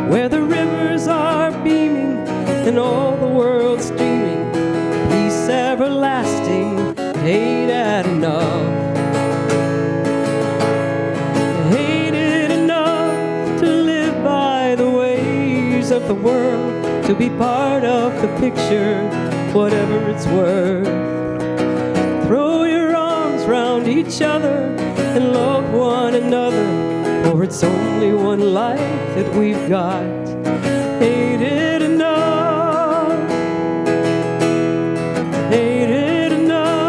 where the rivers are beaming and all the world's dreaming, peace everlasting, hate had enough. Hated enough to live by the ways of the world, to be part of the picture, whatever it's worth. Throw your arms round each other and love one another, for it's only one life that we've got. Hated enough, hated enough.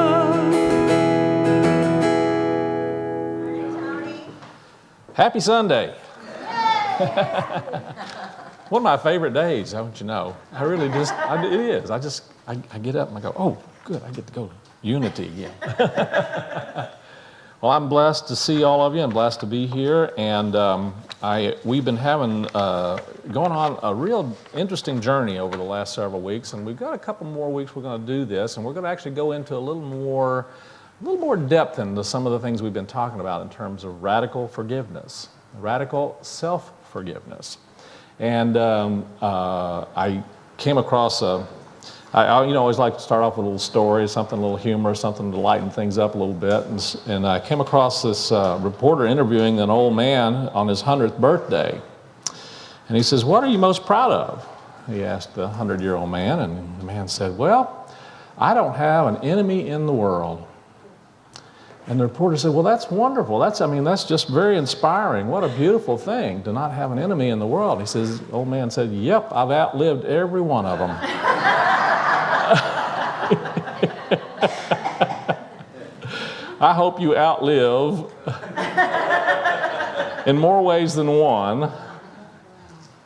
Happy Sunday. One of my favorite days, don't you know? I really just, it is. I get up and I go, oh, good, I get to go to Unity again. Well, I'm blessed to see all of you and blessed to be here. And we've been having, going on a real interesting journey over the last several weeks. And we've got a couple more weeks we're going to do this. And we're going to actually go into a little more depth into some of the things we've been talking about in terms of radical forgiveness, radical self-forgiveness. And I came across I always like to start off with a little story, something a little humor, something to lighten things up a little bit. And I came across this reporter interviewing an old man on his 100th birthday. And he says, "What are you most proud of?" He asked the 100-year-old man, and the man said, "Well, I don't have an enemy in the world." And the reporter said, "Well, that's wonderful. That's just very inspiring. What a beautiful thing to not have an enemy in the world." He says, the old man said, "Yep, I've outlived every one of them." I hope you outlive, in more ways than one,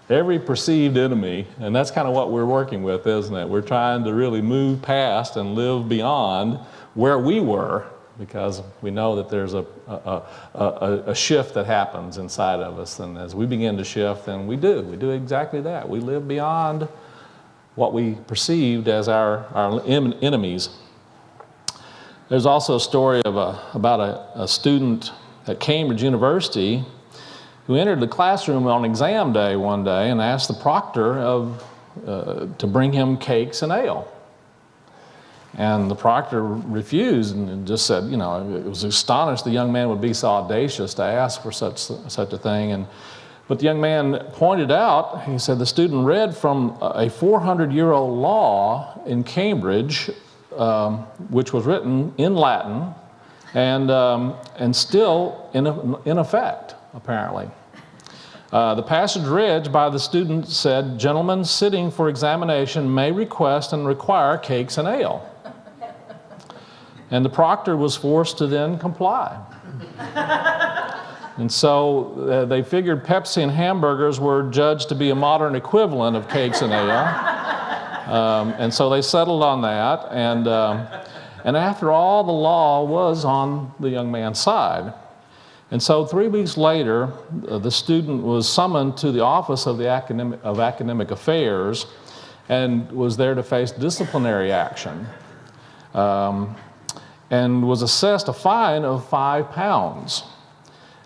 every perceived enemy. And that's kind of what we're working with, isn't it? We're trying to really move past and live beyond where we were, because we know that there's a shift that happens inside of us. And as we begin to shift, then we do exactly that. We live beyond what we perceived as our enemies. There's also a story of about a student at Cambridge University who entered the classroom on exam day one day and asked the proctor to bring him cakes and ale. And the proctor refused and just said, it was astonished the young man would be so audacious to ask for such a thing. But the young man pointed out, he said the student read from a 400-year-old law in Cambridge, which was written in Latin and still in effect, apparently. The passage read by the student said, "Gentlemen sitting for examination may request and require cakes and ale." And the proctor was forced to then comply. And so they figured Pepsi and hamburgers were judged to be a modern equivalent of cakes and ale. And so they settled on that. And after all, the law was on the young man's side. And so 3 weeks later, the student was summoned to the office of academic affairs and was there to face disciplinary action. And was assessed a fine of £5.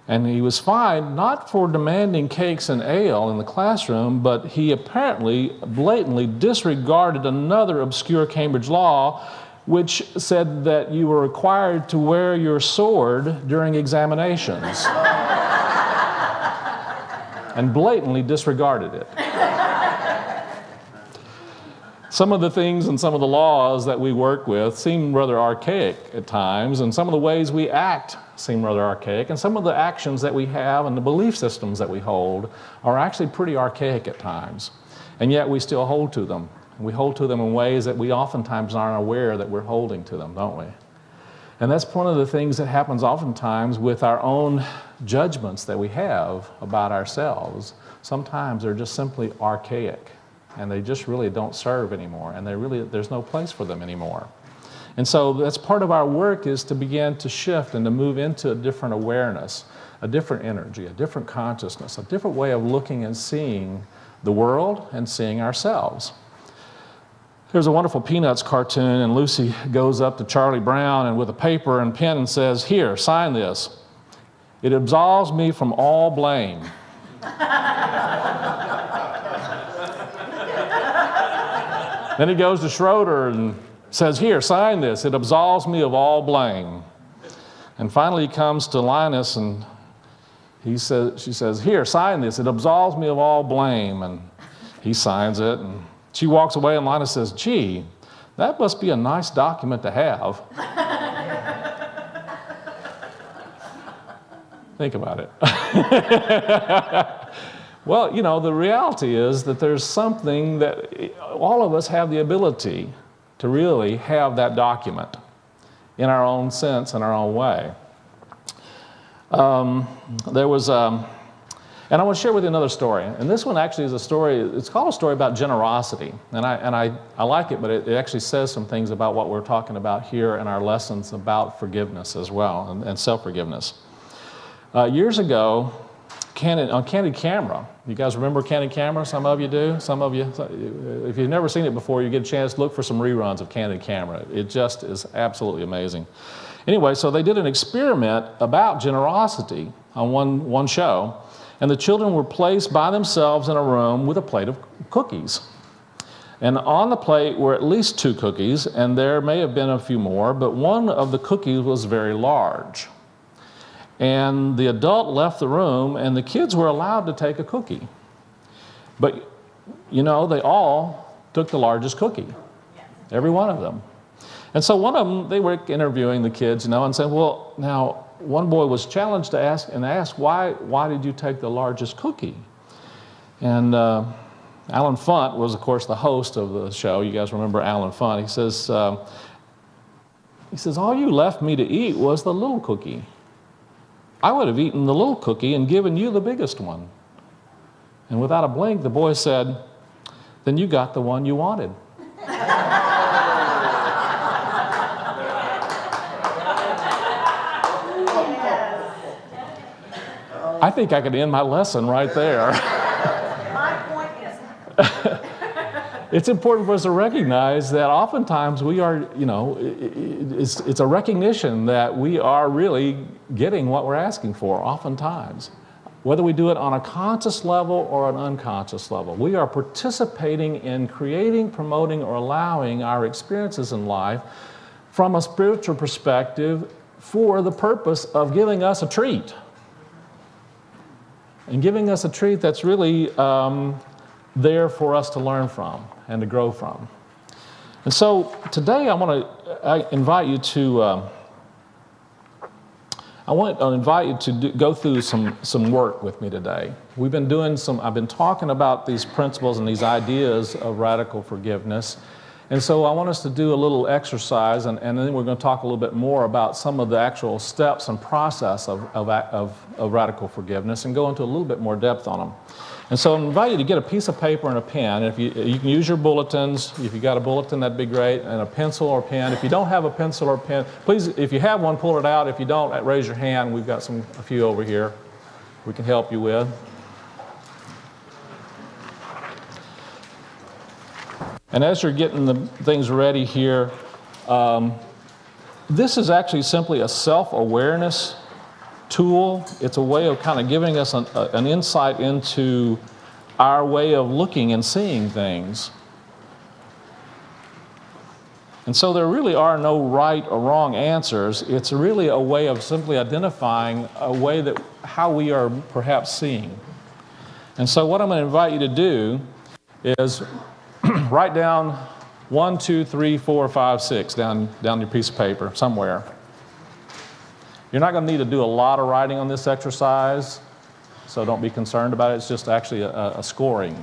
And he was fined not for demanding cakes and ale in the classroom, but he apparently blatantly disregarded another obscure Cambridge law, which said that you were required to wear your sword during examinations. And blatantly disregarded it. Some of the things and some of the laws that we work with seem rather archaic at times, and some of the ways we act seem rather archaic, and some of the actions that we have and the belief systems that we hold are actually pretty archaic at times. And yet we still hold to them. And we hold to them in ways that we oftentimes aren't aware that we're holding to them, don't we? And that's one of the things that happens oftentimes with our own judgments that we have about ourselves. Sometimes they're just simply archaic. And they just really don't serve anymore, and there's no place for them anymore. And so that's part of our work, is to begin to shift and to move into a different awareness, a different energy, a different consciousness, a different way of looking and seeing the world and seeing ourselves. There's a wonderful Peanuts cartoon, and Lucy goes up to Charlie Brown and with a paper and pen and says, "Here, sign this. It absolves me from all blame." Then he goes to Schroeder and says, here, sign this. It absolves me of all blame. And finally he comes to Linus and she says, here, sign this. It absolves me of all blame. And he signs it. And she walks away and Linus says, gee, that must be a nice document to have. Think about it. Well, you know, the reality is that there's something that all of us have the ability to really have that document in our own sense, in our own way. There was, and I want to share with you another story. And this one actually is a story, it's called a story about generosity. And I like it, but it actually says some things about what we're talking about here in our lessons about forgiveness as well, and self-forgiveness. Years ago, on Candid Camera, you guys remember Candid Camera? Some of you do. Some of you, if you've never seen it before, you get a chance to look for some reruns of Candid Camera. It just is absolutely amazing. Anyway, so they did an experiment about generosity on one show, and the children were placed by themselves in a room with a plate of cookies. And on the plate were at least 2 cookies, and there may have been a few more, but one of the cookies was very large. And the adult left the room, and the kids were allowed to take a cookie. But, you know, they all took the largest cookie, every one of them. And so one of them, they were interviewing the kids, you know, and said, well, now, one boy was challenged to ask, why did you take the largest cookie? And Alan Funt was, of course, the host of the show. You guys remember Alan Funt. He says, all you left me to eat was the little cookie. I would have eaten the little cookie and given you the biggest one. And without a blink, the boy said, then you got the one you wanted. I think I could end my lesson right there. My point is... It's important for us to recognize that oftentimes we are, you know, it's a recognition that we are really getting what we're asking for, oftentimes. Whether we do it on a conscious level or an unconscious level. We are participating in creating, promoting, or allowing our experiences in life from a spiritual perspective for the purpose of giving us a treat. And giving us a treat that's really there for us to learn from and to grow from. And so today I invite you to go through some work with me today. I've been talking about these principles and these ideas of radical forgiveness. And so I want us to do a little exercise, and then we're going to talk a little bit more about some of the actual steps and process of radical forgiveness and go into a little bit more depth on them. And so I invite you to get a piece of paper and a pen. If you can use your bulletins. If you got a bulletin, that'd be great, and a pencil or pen. If you don't have a pencil or pen, please, if you have one, pull it out. If you don't, raise your hand. We've got a few over here we can help you with. And as you're getting the things ready here, this is actually simply a self-awareness tool. It's a way of kind of giving us an insight into our way of looking and seeing things. And so there really are no right or wrong answers. It's really a way of simply identifying a way that how we are perhaps seeing. And so what I'm going to invite you to do is write down 1, 2, 3, 4, 5, 6 down your piece of paper somewhere. You're not going to need to do a lot of writing on this exercise, so don't be concerned about it. It's just actually a scoring.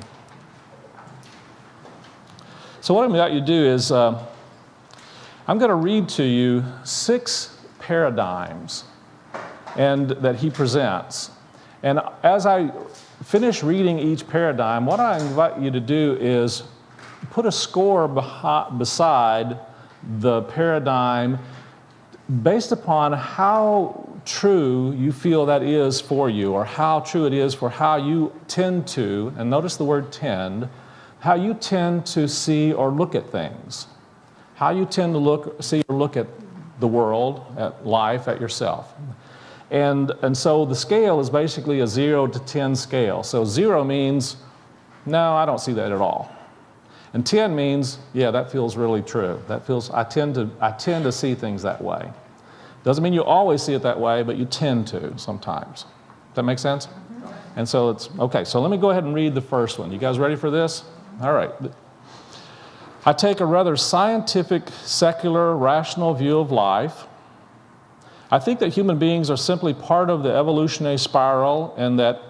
So what I'm going to do is I'm going to read to you 6 paradigms that he presents. And as I finish reading each paradigm, what I invite you to do is put a score beside the paradigm based upon how true you feel that is for you, or how true it is for how you tend to, and notice the word tend, how you tend to see or look at things, how you tend to see or look at the world, at life, at yourself. And so the scale is basically a 0 to 10 scale. So 0 means, no, I don't see that at all. And 10 means, yeah, that feels really true. I tend to see things that way. Doesn't mean you always see it that way, but you tend to sometimes. Does that make sense? And so okay, so let me go ahead and read the first one. You guys ready for this? All right. I take a rather scientific, secular, rational view of life. I think that human beings are simply part of the evolutionary spiral, and that,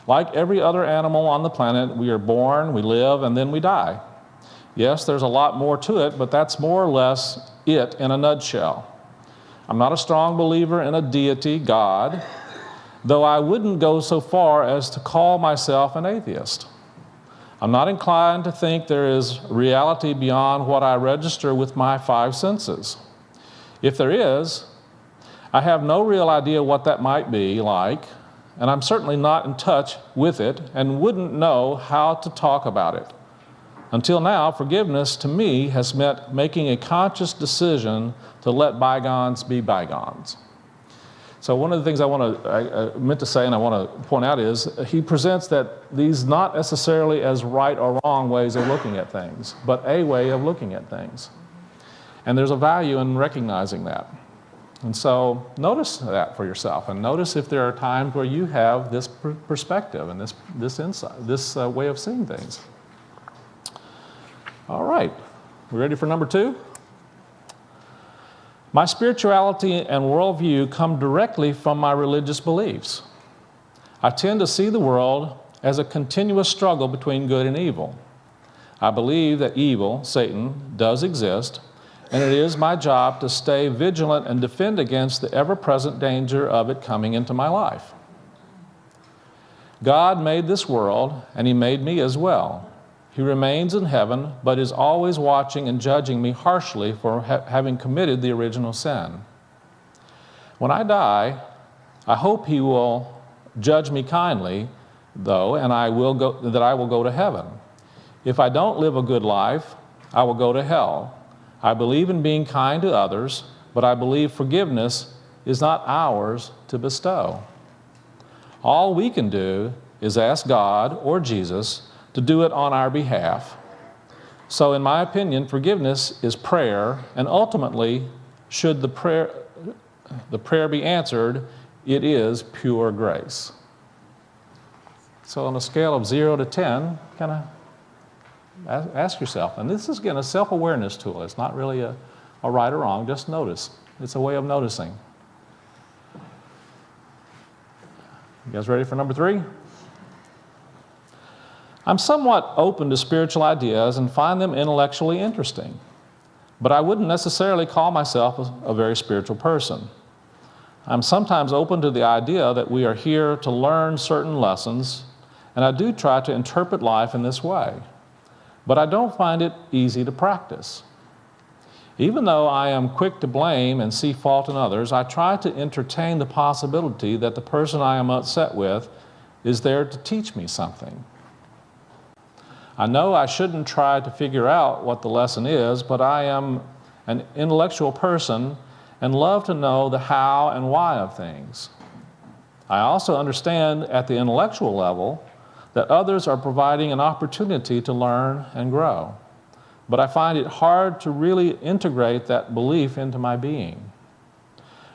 like every other animal on the planet, we are born, we live, and then we die. Yes, there's a lot more to it, but that's more or less it in a nutshell. I'm not a strong believer in a deity, God, though I wouldn't go so far as to call myself an atheist. I'm not inclined to think there is reality beyond what I register with my 5 senses. If there is, I have no real idea what that might be like, and I'm certainly not in touch with it and wouldn't know how to talk about it. Until now, forgiveness to me has meant making a conscious decision to let bygones be bygones. So one of the things I meant to say and I want to point out is he presents that these not necessarily as right or wrong ways of looking at things, but a way of looking at things. And there's a value in recognizing that. And so notice that for yourself, and notice if there are times where you have this perspective and this insight, this way of seeing things. All right, we ready for number 2? My spirituality and worldview come directly from my religious beliefs. I tend to see the world as a continuous struggle between good and evil. I believe that evil, Satan, does exist, and it is my job to stay vigilant and defend against the ever-present danger of it coming into my life. God made this world, and He made me as well. He remains in heaven, but is always watching and judging me harshly for having committed the original sin. When I die, I hope He will judge me kindly, though, and I will go to heaven. If I don't live a good life, I will go to hell. I believe in being kind to others, but I believe forgiveness is not ours to bestow. All we can do is ask God or Jesus to do it on our behalf. So in my opinion, forgiveness is prayer, and ultimately, should the prayer be answered, it is pure grace. So on a scale of 0 to 10, kind of ask yourself, and this is, again, a self-awareness tool. It's not really a right or wrong, just notice. It's a way of noticing. You guys ready for number 3? I'm somewhat open to spiritual ideas and find them intellectually interesting, but I wouldn't necessarily call myself a very spiritual person. I'm sometimes open to the idea that we are here to learn certain lessons, and I do try to interpret life in this way, but I don't find it easy to practice. Even though I am quick to blame and see fault in others, I try to entertain the possibility that the person I am upset with is there to teach me something. I know I shouldn't try to figure out what the lesson is, but I am an intellectual person and love to know the how and why of things. I also understand at the intellectual level that others are providing an opportunity to learn and grow, but I find it hard to really integrate that belief into my being.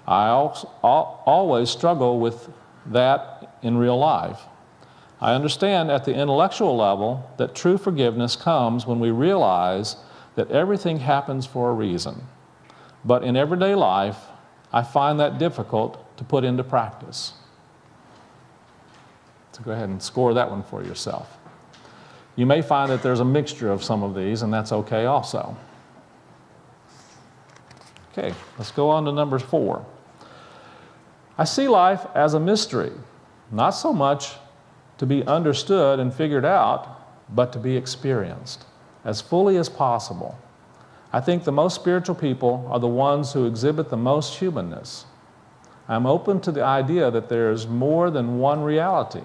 I always struggle with that in real life. I understand at the intellectual level that true forgiveness comes when we realize that everything happens for a reason. But in everyday life, I find that difficult to put into practice. So go ahead and score that one for yourself. You may find that there's a mixture of some of these, and that's okay also. Okay, let's go on to number 4. I see life as a mystery, not so much to be understood and figured out, but to be experienced as fully as possible. I think the most spiritual people are the ones who exhibit the most humanness. I'm open to the idea that there is more than one reality.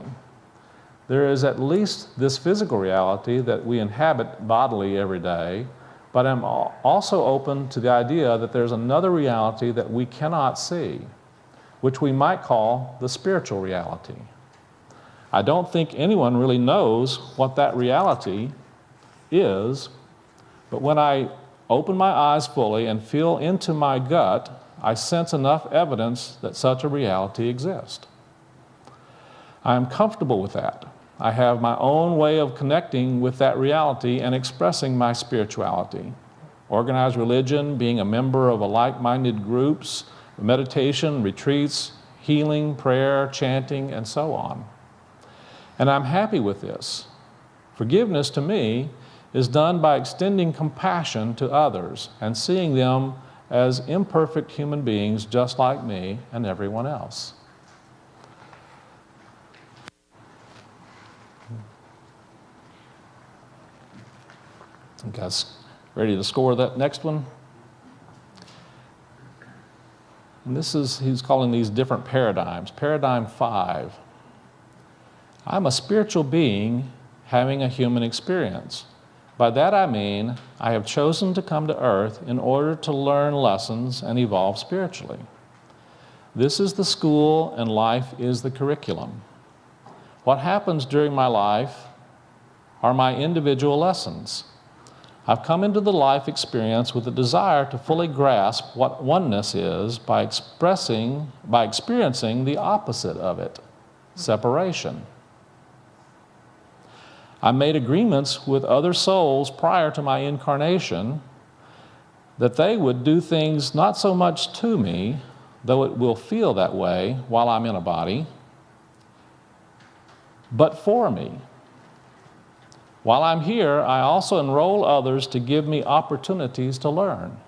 There is at least this physical reality that we inhabit bodily every day, but I'm also open to the idea that there's another reality that we cannot see, which we might call the spiritual reality. I don't think anyone really knows what that reality is But when I open my eyes fully and feel into my gut, I sense enough evidence that such a reality exists. I am comfortable with that. I have my own way of connecting with that reality and expressing my spirituality. Organized religion, being a member of a like-minded groups, meditation, retreats, healing, prayer, chanting, and so on. And I'm happy with this. Forgiveness to me is done by extending compassion to others and seeing them as imperfect human beings just like me and everyone else. You guys ready to score that next one? And he's calling these different paradigms. Paradigm 5. I'm a spiritual being having a human experience. By that I mean, I have chosen to come to earth in order to learn lessons and evolve spiritually. This is the school and life is the curriculum. What happens during my life are my individual lessons. I've come into the life experience with a desire to fully grasp what oneness is by experiencing the opposite of it, separation. I made agreements with other souls prior to my incarnation that they would do things not so much to me, though it will feel that way while I'm in a body, but for me. While I'm here, I also enroll others to give me opportunities to learn.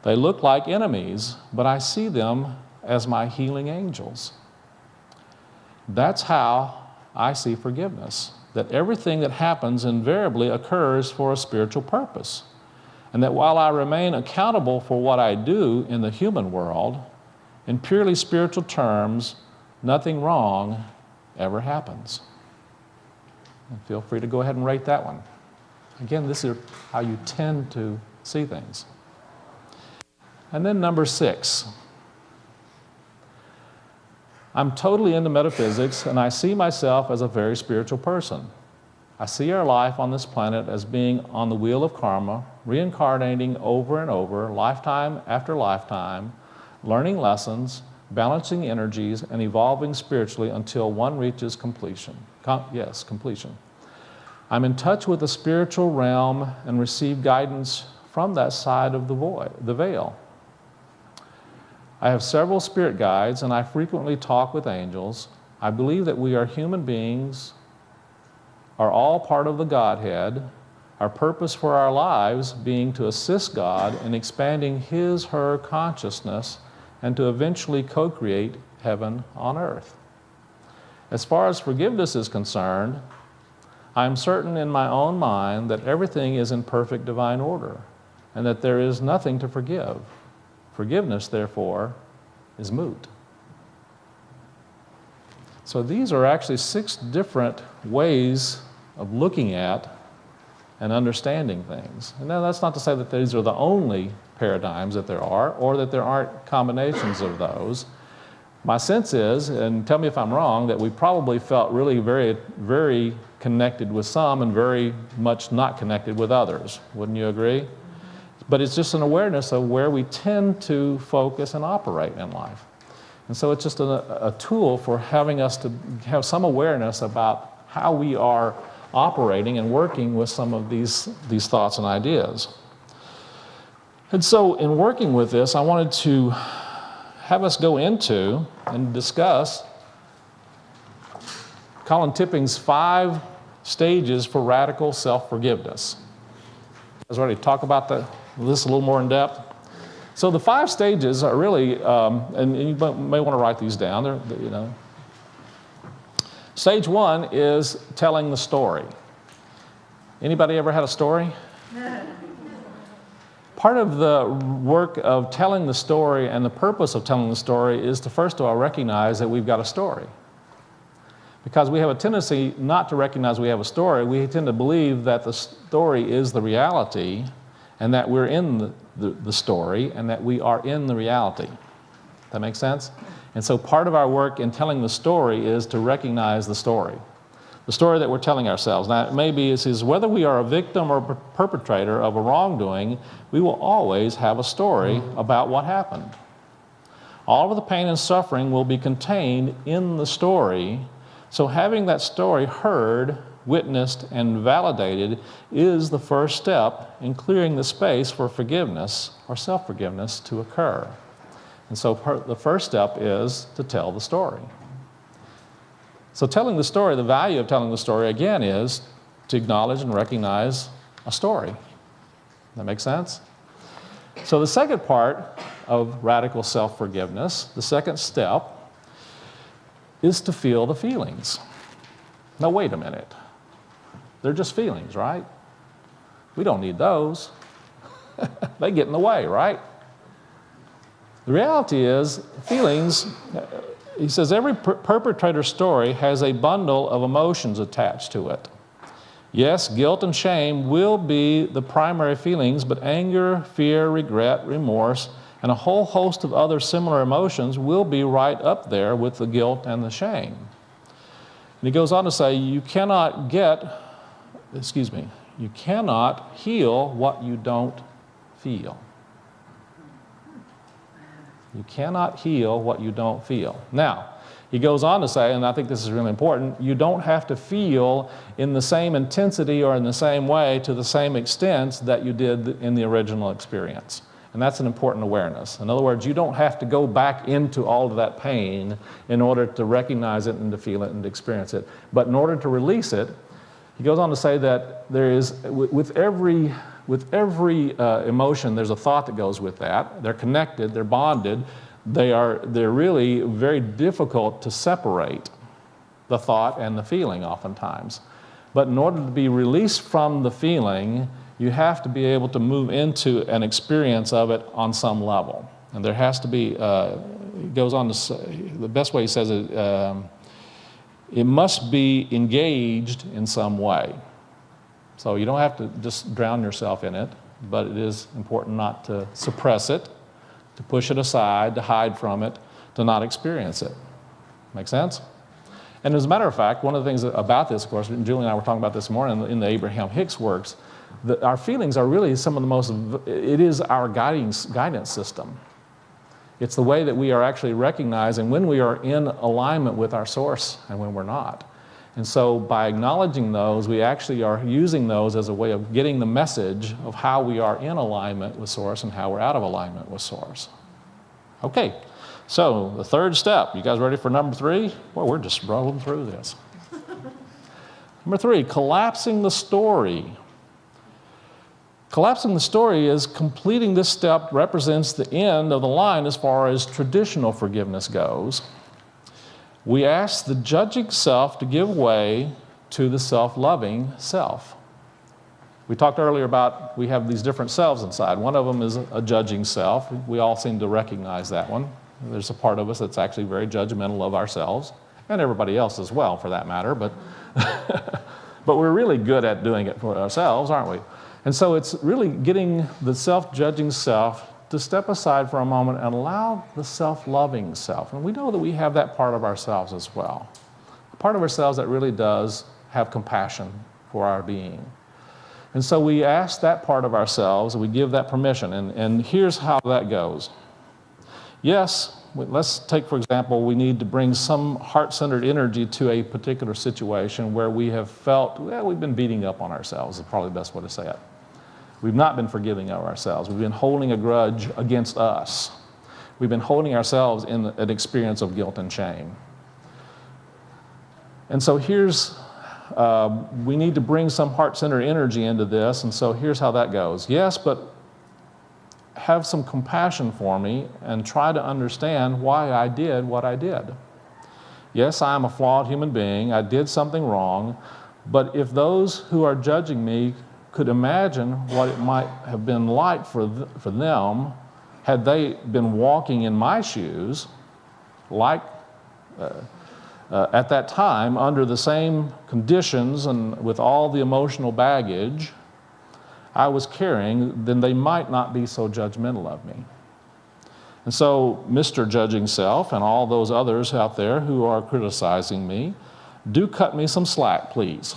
They look like enemies, but I see them as my healing angels. That's how I see forgiveness, that everything that happens invariably occurs for a spiritual purpose, and that while I remain accountable for what I do in the human world, in purely spiritual terms, nothing wrong ever happens. And feel free to go ahead and rate that one. Again, this is how you tend to see things. And then number 6. I'm totally into metaphysics, and I see myself as a very spiritual person. I see our life on this planet as being on the wheel of karma, reincarnating over and over, lifetime after lifetime, learning lessons, balancing energies, and evolving spiritually until one reaches completion. Completion. I'm in touch with the spiritual realm and receive guidance from that side of the veil. I have several spirit guides, and I frequently talk with angels. I believe that we are human beings, are all part of the Godhead, our purpose for our lives being to assist God in expanding His/her consciousness and to eventually co-create heaven on earth. As far as forgiveness is concerned, I am certain in my own mind that everything is in perfect divine order and that there is nothing to forgive. Forgiveness, therefore, is moot. So these are actually 6 different ways of looking at and understanding things. And now that's not to say that these are the only paradigms that there are, or that there aren't combinations of those. My sense is, and tell me if I'm wrong, that we probably felt really very, very connected with some and very much not connected with others. Wouldn't you agree? But it's just an awareness of where we tend to focus and operate in life. And so it's just a tool for having us to have some awareness about how we are operating and working with some of these thoughts and ideas. And so in working with this, I wanted to have us go into and discuss Colin Tipping's 5 stages for radical self-forgiveness. I was ready to talk about this a little more in depth. So the 5 stages are really, and you may want to write these down. They're. Stage 1 is telling the story. Anybody ever had a story? Part of the work of telling the story and the purpose of telling the story is to first of all recognize that we've got a story. Because we have a tendency not to recognize we have a story, we tend to believe that the story is the reality and that we're in the story and that we are in the reality. That make sense? And so part of our work in telling the story is to recognize the story. The story that we're telling ourselves. Now, maybe it says whether we are a victim or perpetrator of a wrongdoing, we will always have a story about what happened. All of the pain and suffering will be contained in the story. So having that story heard, witnessed, and validated is the first step in clearing the space for forgiveness or self-forgiveness to occur. And so the first step is to tell the story. So telling the story, the value of telling the story, again, is to acknowledge and recognize a story. That make sense? So the second part of radical self-forgiveness, the second step, is to feel the feelings. Now, wait a minute. They're just feelings, right? We don't need those. They get in the way, right? The reality is, feelings, he says, every perpetrator story has a bundle of emotions attached to it. Yes, guilt and shame will be the primary feelings, but anger, fear, regret, remorse, and a whole host of other similar emotions will be right up there with the guilt and the shame. And he goes on to say, you cannot heal what you don't feel. You cannot heal what you don't feel. Now, he goes on to say, and I think this is really important, you don't have to feel in the same intensity or in the same way to the same extent that you did in the original experience. And that's an important awareness. In other words, you don't have to go back into all of that pain in order to recognize it and to feel it and to experience it. But in order to release it, he goes on to say that there is, with every emotion, there's a thought that goes with that. They're connected, they're bonded. They're really very difficult to separate, the thought and the feeling oftentimes. But in order to be released from the feeling, you have to be able to move into an experience of it on some level. And there has to be, he goes on to say, the best way he says it, it must be engaged in some way. So you don't have to just drown yourself in it, but it is important not to suppress it, to push it aside, to hide from it, to not experience it. Make sense? And as a matter of fact, one of the things about this, of course, and Julie and I were talking about this morning in the Abraham Hicks works, that our feelings are really some of the most, it is our guidance system. It's the way that we are actually recognizing when we are in alignment with our source and when we're not. And so by acknowledging those, we actually are using those as a way of getting the message of how we are in alignment with source and how we're out of alignment with source. Okay, so the third step. You guys ready for number 3? Well, we're just rolling through this. Number 3, collapsing the story. Collapsing the story is completing this step represents the end of the line as far as traditional forgiveness goes. We ask the judging self to give way to the self-loving self. We talked earlier about we have these different selves inside. One of them is a judging self. We all seem to recognize that one. There's a part of us that's actually very judgmental of ourselves, and everybody else as well, for that matter. But, but we're really good at doing it for ourselves, aren't we? And so it's really getting the self-judging self to step aside for a moment and allow the self-loving self. And we know that we have that part of ourselves as well. A part of ourselves that really does have compassion for our being. And so we ask that part of ourselves, we give that permission, and here's how that goes. Yes, let's take, for example, we need to bring some heart-centered energy to a particular situation where we have felt, well, we've been beating up on ourselves, is probably the best way to say it. We've not been forgiving of ourselves. We've been holding a grudge against us. We've been holding ourselves in an experience of guilt and shame. And so we need to bring some heart-centered energy into this, and so here's how that goes. Yes, but have some compassion for me and try to understand why I did what I did. Yes, I am a flawed human being. I did something wrong, but if those who are judging me could imagine what it might have been like for them had they been walking in my shoes, like at that time, under the same conditions and with all the emotional baggage I was carrying, then they might not be so judgmental of me. And so, Mr. Judging Self and all those others out there who are criticizing me, do cut me some slack, please.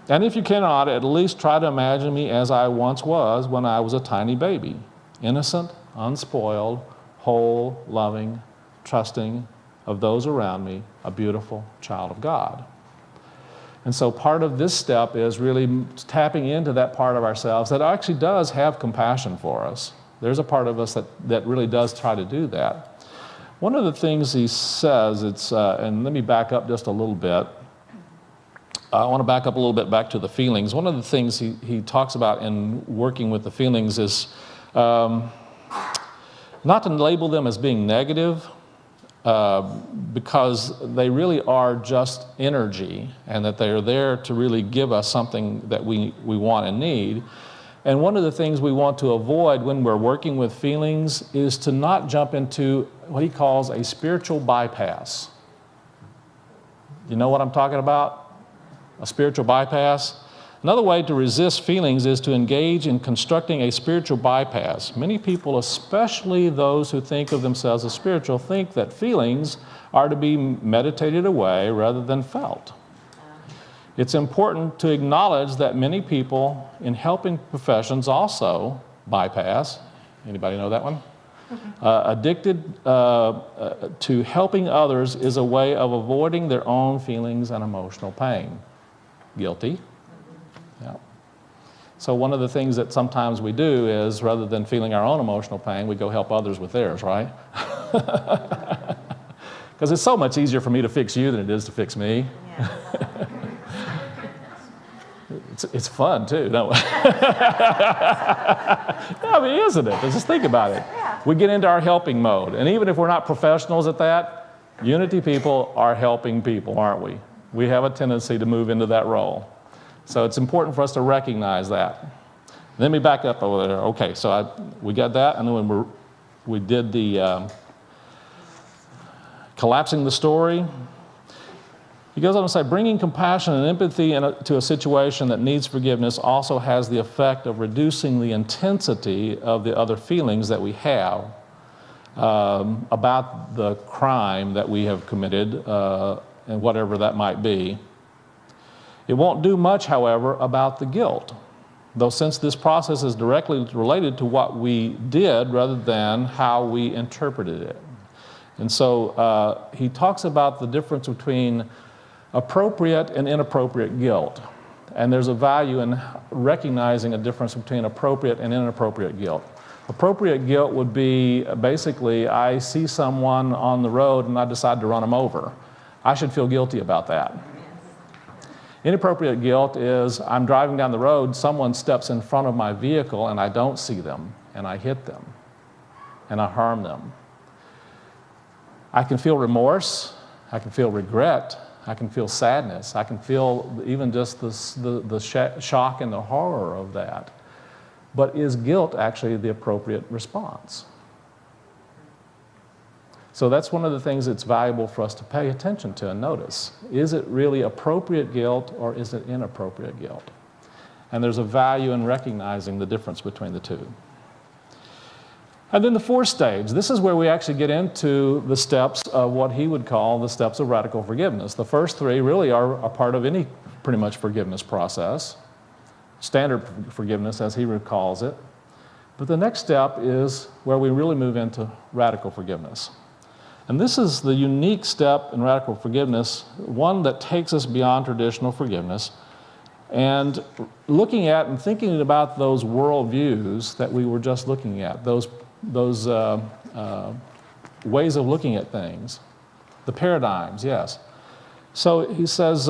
And if you cannot, at least try to imagine me as I once was when I was a tiny baby, innocent, unspoiled, whole, loving, trusting of those around me, a beautiful child of God. And so part of this step is really tapping into that part of ourselves that actually does have compassion for us. There's a part of us that really does try to do that. One of the things he says, and let me back up just a little bit. I want to back up a little bit back to the feelings. One of the things he talks about in working with the feelings is not to label them as being negative, because they really are just energy, and that they are there to really give us something that we want and need. And one of the things we want to avoid when we're working with feelings is to not jump into what he calls a spiritual bypass. You know what I'm talking about? A spiritual bypass? Another way to resist feelings is to engage in constructing a spiritual bypass. Many people, especially those who think of themselves as spiritual, think that feelings are to be meditated away rather than felt. It's important to acknowledge that many people in helping professions also bypass. Anybody know that one? Addicted to helping others is a way of avoiding their own feelings and emotional pain. Guilty. Yeah. So one of the things that sometimes we do is, rather than feeling our own emotional pain, we go help others with theirs, right? Because it's so much easier for me to fix you than it is to fix me. Yeah. It's fun too, don't we? I mean, isn't it? Just think about it. Yeah. We get into our helping mode, and even if we're not professionals at that, Unity people are helping people, aren't we? We have a tendency to move into that role. So it's important for us to recognize that. Let me back up over there. Okay, so we got that, and then when we did the collapsing the story. He goes on to say, bringing compassion and empathy to a situation that needs forgiveness also has the effect of reducing the intensity of the other feelings that we have about the crime that we have committed, and whatever that might be. It won't do much, however, about the guilt, though since this process is directly related to what we did rather than how we interpreted it. And so he talks about the difference between appropriate and inappropriate guilt. And there's a value in recognizing a difference between appropriate and inappropriate guilt. Appropriate guilt would be basically, I see someone on the road and I decide to run them over. I should feel guilty about that. Inappropriate guilt is, I'm driving down the road, someone steps in front of my vehicle and I don't see them, and I hit them, and I harm them. I can feel remorse, I can feel regret, I can feel sadness, I can feel even just the shock and the horror of that. But is guilt actually the appropriate response? So that's one of the things that's valuable for us to pay attention to and notice. Is it really appropriate guilt or is it inappropriate guilt? And there's a value in recognizing the difference between the two. And then the fourth stage, this is where we actually get into the steps of what he would call the steps of radical forgiveness. The first three really are a part of any pretty much forgiveness process, standard forgiveness as he recalls it. But the next step is where we really move into radical forgiveness. And this is the unique step in radical forgiveness, one that takes us beyond traditional forgiveness, and looking at and thinking about those worldviews that we were just looking at, those ways of looking at things, the paradigms, yes. So he says,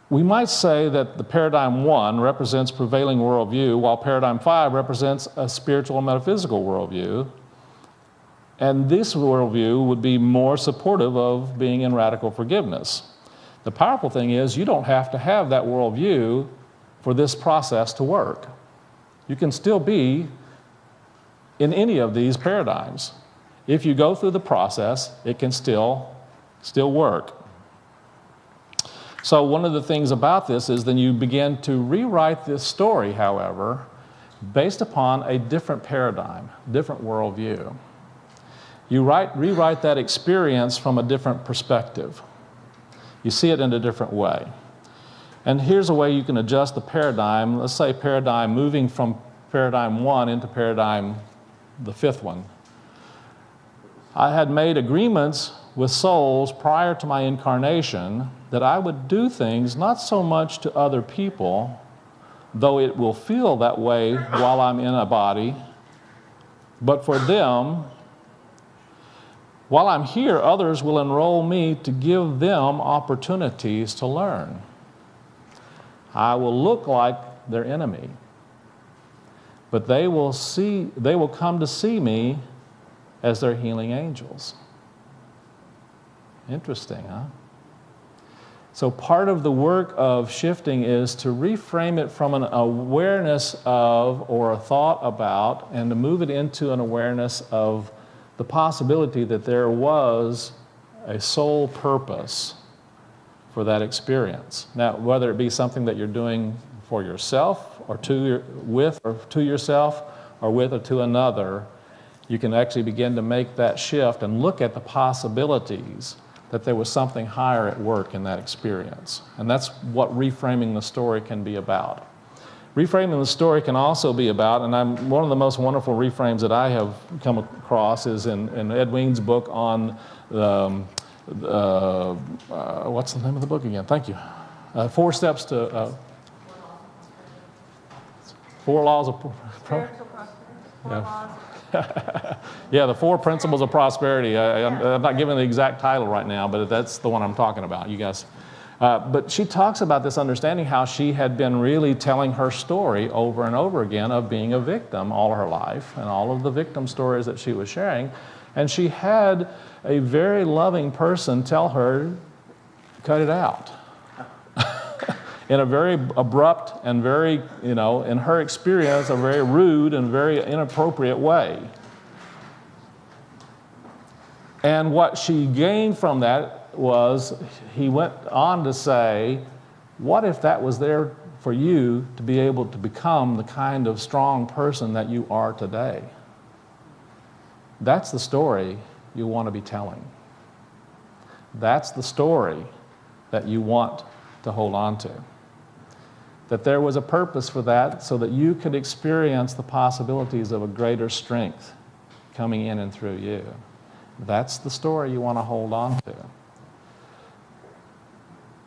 we might say that the paradigm 1 represents prevailing worldview, while paradigm 5 represents a spiritual and metaphysical worldview. And this worldview would be more supportive of being in radical forgiveness. The powerful thing is you don't have to have that worldview for this process to work. You can still be in any of these paradigms. If you go through the process, it can still work. So one of the things about this is then you begin to rewrite this story, however, based upon a different paradigm, different worldview. you rewrite that experience from a different perspective. You see it in a different way. And here's a way you can adjust the paradigm. Let's say paradigm, moving from paradigm 1 into paradigm, the 5th one. I had made agreements with souls prior to my incarnation that I would do things not so much to other people, though it will feel that way while I'm in a body, but for them. While I'm here, others will enroll me to give them opportunities to learn. I will look like their enemy, but they will come to see me as their healing angels. Interesting, huh? So part of the work of shifting is to reframe it from an awareness of or a thought about, and to move it into an awareness of the possibility that there was a soul purpose for that experience. Now, whether it be something that you're doing for yourself or to yourself or with or to another, you can actually begin to make that shift and look at the possibilities that there was something higher at work in that experience. And that's what reframing the story can be about. Reframing the story can also be about, and one of the most wonderful reframes that I have come across is in Ed Wein's book on, what's the name of the book again? Thank you. 4 steps to, 4 laws of, Spiritual prosperity, 4 laws. yeah, the 4 principles of prosperity. I'm not giving the exact title right now, but that's the one I'm talking about. You guys. But she talks about this understanding how she had been really telling her story over and over again of being a victim all her life, and all of the victim stories that she was sharing. And she had a very loving person tell her, cut it out. In a very abrupt and very, in her experience, a very rude and very inappropriate way. And what she gained from that was, he went on to say, what if that was there for you to be able to become the kind of strong person that you are today? That's the story you want to be telling. That's the story that you want to hold on to. That there was a purpose for that so that you could experience the possibilities of a greater strength coming in and through you. That's the story you want to hold on to.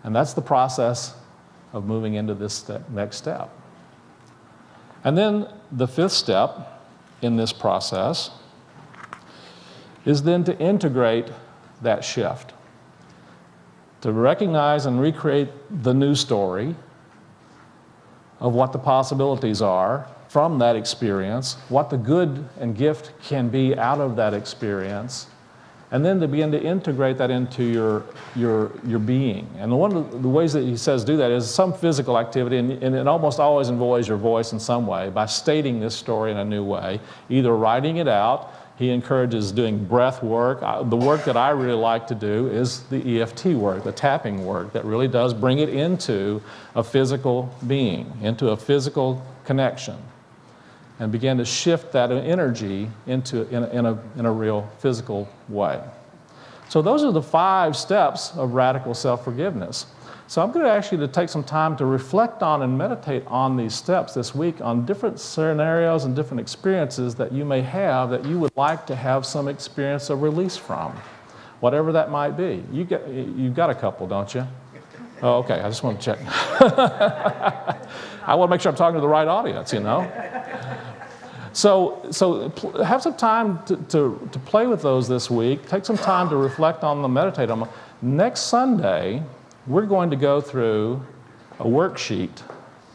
And that's the process of moving into this next step. And then the 5th step in this process is then to integrate that shift. To recognize and recreate the new story of what the possibilities are from that experience, what the good and gift can be out of that experience, and then to begin to integrate that into your being. And one of the ways that he says do that is some physical activity, and it almost always involves your voice in some way, by stating this story in a new way, either writing it out. He encourages doing breath work. The work that I really like to do is the EFT work, the tapping work, that really does bring it into a physical being, into a physical connection, and begin to shift that energy into in a real physical way. So those are the 5 steps of radical self-forgiveness. So I'm going to ask you to take some time to reflect on and meditate on these steps this week, on different scenarios and different experiences that you may have that you would like to have some experience of release from, whatever that might be. You've got a couple, don't you? Oh, okay. I just want to check. I want to make sure I'm talking to the right audience, So have some time to play with those this week. Take some time to reflect on them, meditate on them. Next Sunday, we're going to go through a worksheet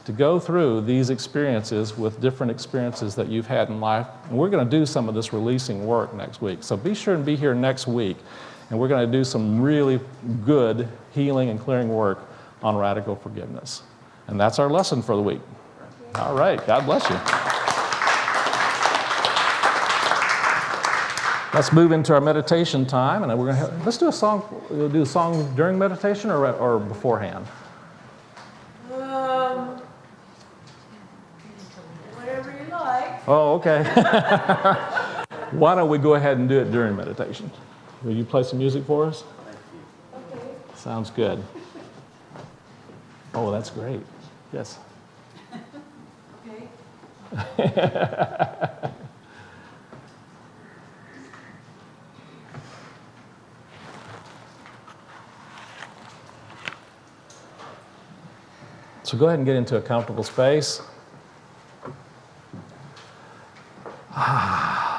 to go through these experiences with different experiences that you've had in life. And we're going to do some of this releasing work next week. So be sure and be here next week. And we're going to do some really good healing and clearing work on radical forgiveness. And that's our lesson for the week. All right. God bless you. Let's move into our meditation time, and we're going to let's do a song. We'll do a song during meditation or beforehand. Whatever you like. Oh, okay. Why don't we go ahead and do it during meditation? Will you play some music for us? Okay. Sounds good. Oh, that's great. Yes. Okay. So go ahead and get into a comfortable space.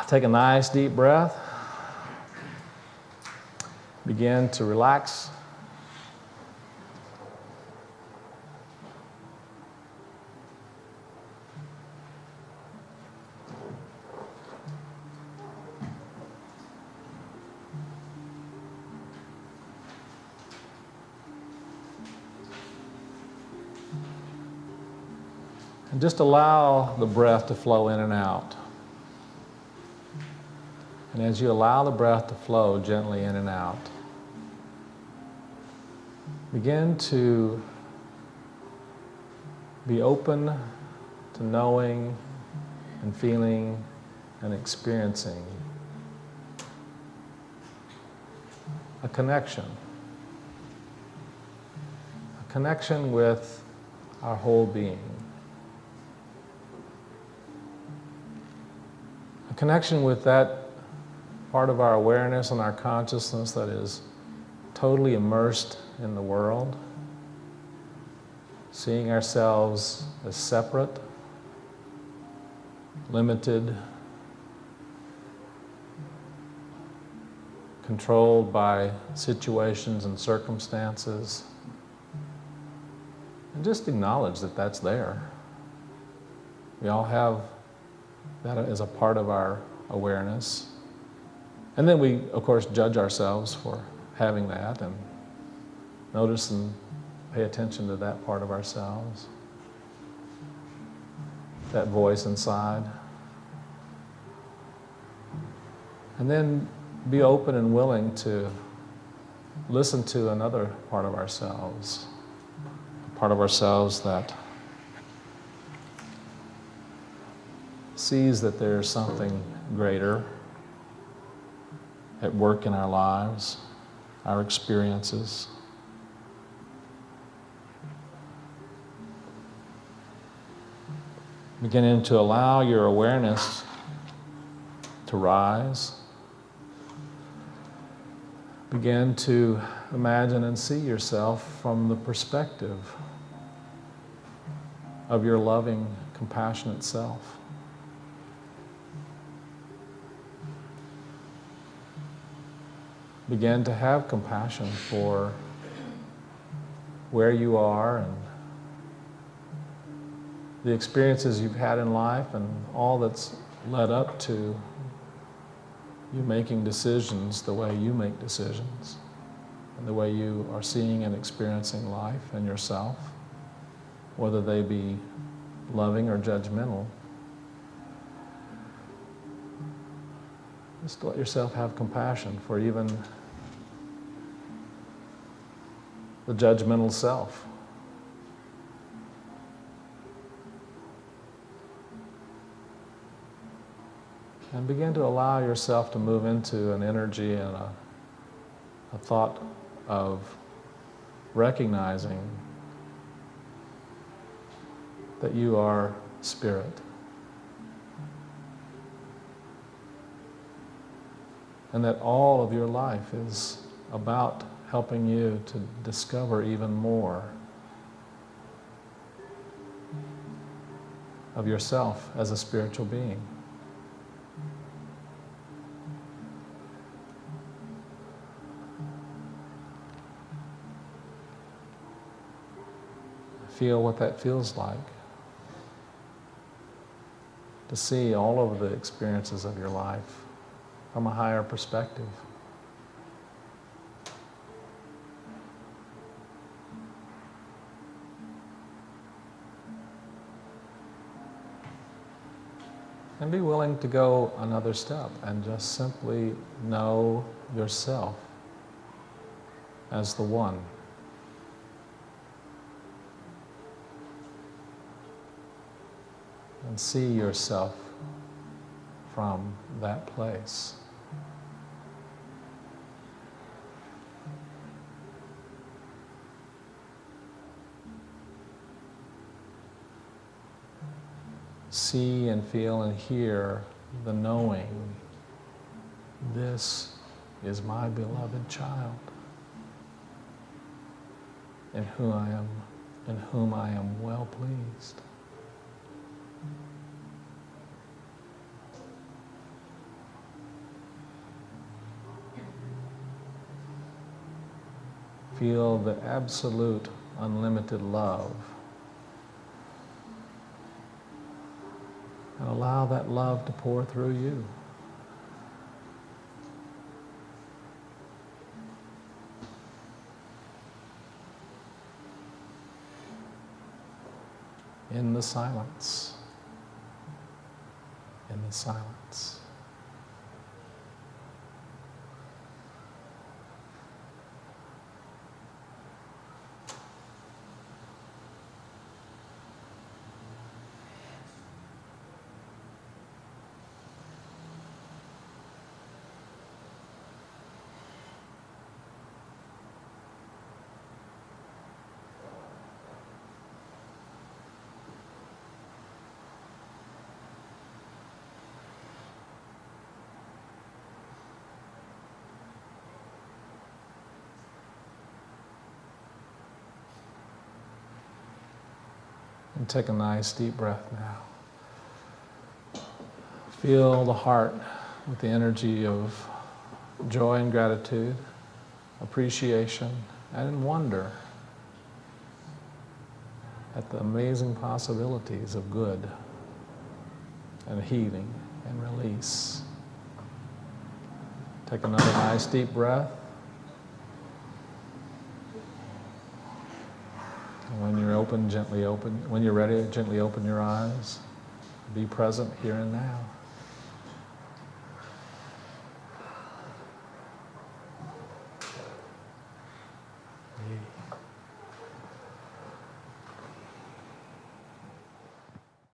Take a nice deep breath. Begin to relax. And just allow the breath to flow in and out. And as you allow the breath to flow gently in and out, begin to be open to knowing and feeling and experiencing a connection with our whole being. A connection with that part of our awareness and our consciousness that is totally immersed in the world, seeing ourselves as separate, limited, controlled by situations and circumstances, and just acknowledge that that's there. We all have that as a part of our awareness. And then we, of course, judge ourselves for having that and notice and pay attention to that part of ourselves, that voice inside. And then be open and willing to listen to another part of ourselves, a part of ourselves that sees that there's something greater at work in our lives, our experiences. Beginning to allow your awareness to rise. Begin to imagine and see yourself from the perspective of your loving, compassionate self. Begin to have compassion for where you are and the experiences you've had in life and all that's led up to you making decisions the way you make decisions and the way you are seeing and experiencing life and yourself, whether they be loving or judgmental. Just let yourself have compassion for even the judgmental self. And begin to allow yourself to move into an energy and a thought of recognizing that you are spirit. And that all of your life is about helping you to discover even more of yourself as a spiritual being. Feel what that feels like. To see all of the experiences of your life from a higher perspective. And be willing to go another step and just simply know yourself as the one. And see yourself from that place. See and feel and hear the knowing, this is my beloved child, in whom I am well pleased. Feel the absolute unlimited love. And allow that love to pour through you. In the silence. In the silence. And take a nice deep breath now. Feel the heart with the energy of joy and gratitude, appreciation, and wonder at the amazing possibilities of good and healing and release. Take another nice deep breath. When you're open, gently open. When you're ready, gently open your eyes. Be present here and now.